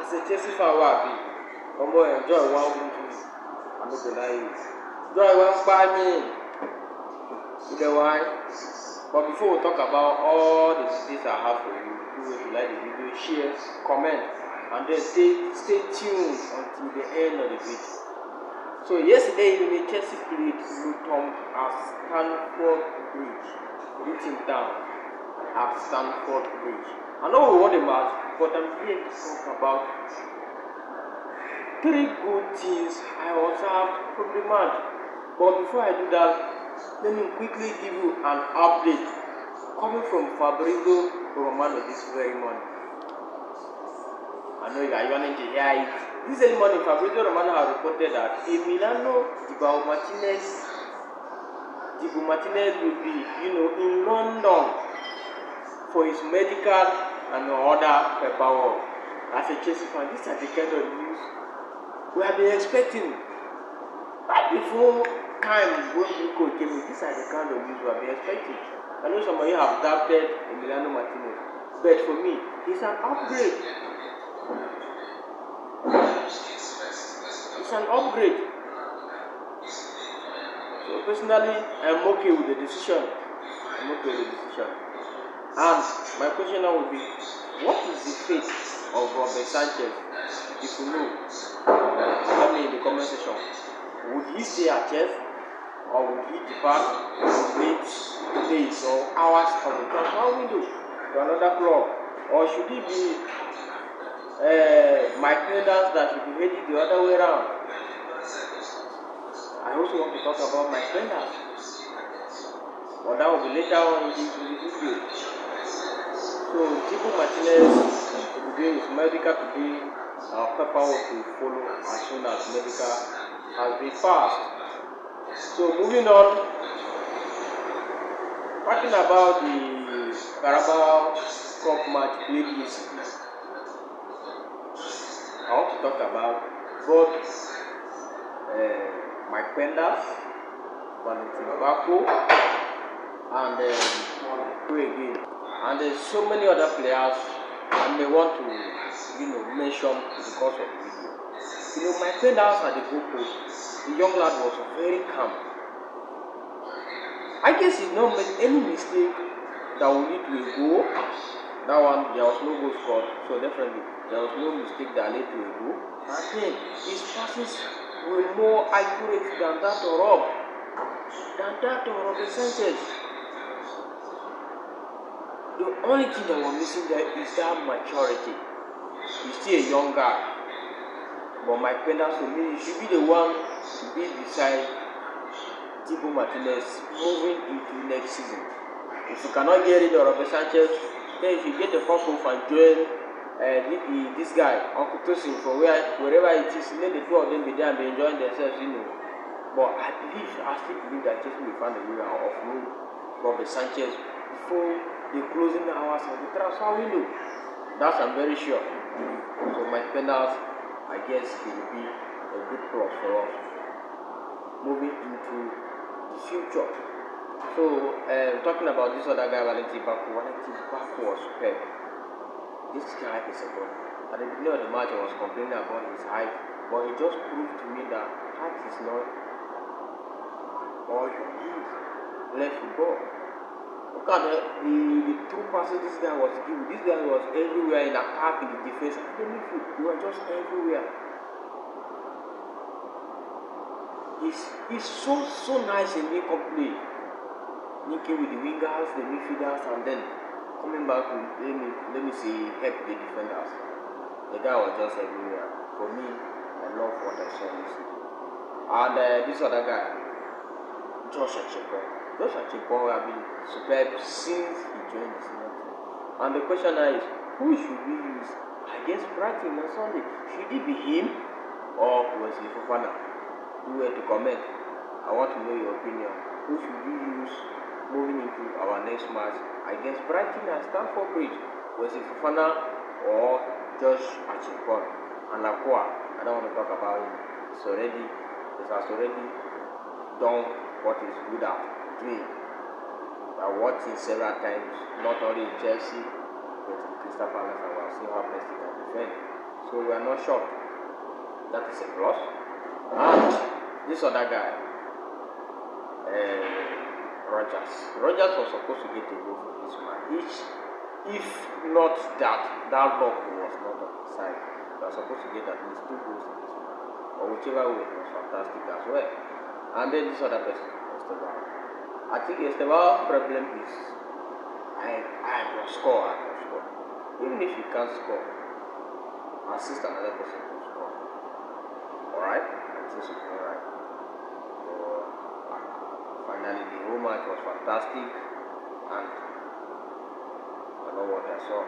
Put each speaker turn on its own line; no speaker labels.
as a Chelsea fan, what be? Enjoy one movie. I'm not gonna lie. Enjoy one by me. You know why? But before we talk about all the details I have for you, do if you like the video, share, comment, and then stay tuned until the end of the video. So yesterday evening, Chelsea played Luton at Stamford Bridge. Luton Town at Stamford Bridge. I know we won the match, but I'm here to talk about 3 good things I observed from the match. But before I do that, let me quickly give you an update coming from Fabrizio Romano this very morning. I know you are yearning to hear it. This early morning, Fabrizio Romano has reported that Emiliano Dibu Martinez will be, in London for his medical and other paperwork. As a Chelsea fan, these are the kind of news we have been expecting. Right before time when Nico came in, these are the kind of news we have been expecting. I know some of you have doubted Emiliano Martinez, but for me, it's an upgrade. It's an upgrade. So personally, I'm okay with the decision. And my question now would be, what is the fate of Robert Sanchez? If you know, tell me in the comment section. Would he stay at Chelsea, or would he depart late days or hours of the transfer window to another club, or should he be Mike Penders that should be heading the other way around? I also want to talk about Mike Penders, but that will be later on in the video. So Dibu Martinez will be doing his medical today. Our paperwork will follow as soon as medical has been passed. So moving on, talking about the Carabao Cup match played yesterday. I want to talk about both Mike Penders, Valentin Bako, and who again? And there's so many other players I may want to mention in the course of the video. Mike Penders at the goalpost, the young lad was very calm. I guess he did not make any mistake that will lead to a goal. That one, there was no goal scored, so definitely there was no mistake that led to a goal. And then his passes were more accurate than that of Robert Sanchez. The only thing that we're missing there is that maturity. He's still a young guy, but Mike Penders, for me, should be the one to be beside Dibu Martinez moving into next season. If you cannot get rid of Robert Sanchez, then if you get the first move and join this guy, Uncle Tosin, for wherever it is, let the two of them be there and be enjoying themselves, But I still believe that Chelsea will find a way of offload Robert Sanchez before the closing hours of the transfer window. That's I'm very sure. So Mike Penders, I guess he will be a good plus for us moving into the future. So talking about this other guy, Valentin Bako was superb. This guy is a god. At the beginning of the match, I was complaining about his height, but he just proved to me that height is not all you need. Left football. Look at the two passes this guy was giving. This guy was everywhere in attack, in the defense, and the midfield. He was just everywhere. He's so nice in making play, linking with the wingers, the midfielders, and then coming back to let me see, help the defenders. The guy was just everywhere. For me, I love what I saw this season. And this other guy, Josh Achekwa. Josh Achekwa have been superb since he joined the senior team. And the question now is, who should we use against Brighton on Sunday? Should it be him or Wesley Fofana? Do it to comment. I want to know your opinion. Who should we use moving into our next match against Brighton at Stamford Bridge? Wesley Fofana or Josh Achekwa? And Akua, I don't want to talk about him. He has already done what he's good at doing. I watched him several times, not only in Chelsea, but in Crystal Palace, and we'll see how best he can defend. So we are not shocked. That is a plus. And this other guy, Rogers was supposed to get a goal for this man. If not that luck was not on his side, he was supposed to get at least 2 goals for this man. Or whichever way, it was fantastic as well. And then this other person, Esteban. I think Esteban's problem is I must score. Even if you can't score, assist another person to score. Alright? This is alright. So finally the whole match was fantastic, and I know what I saw.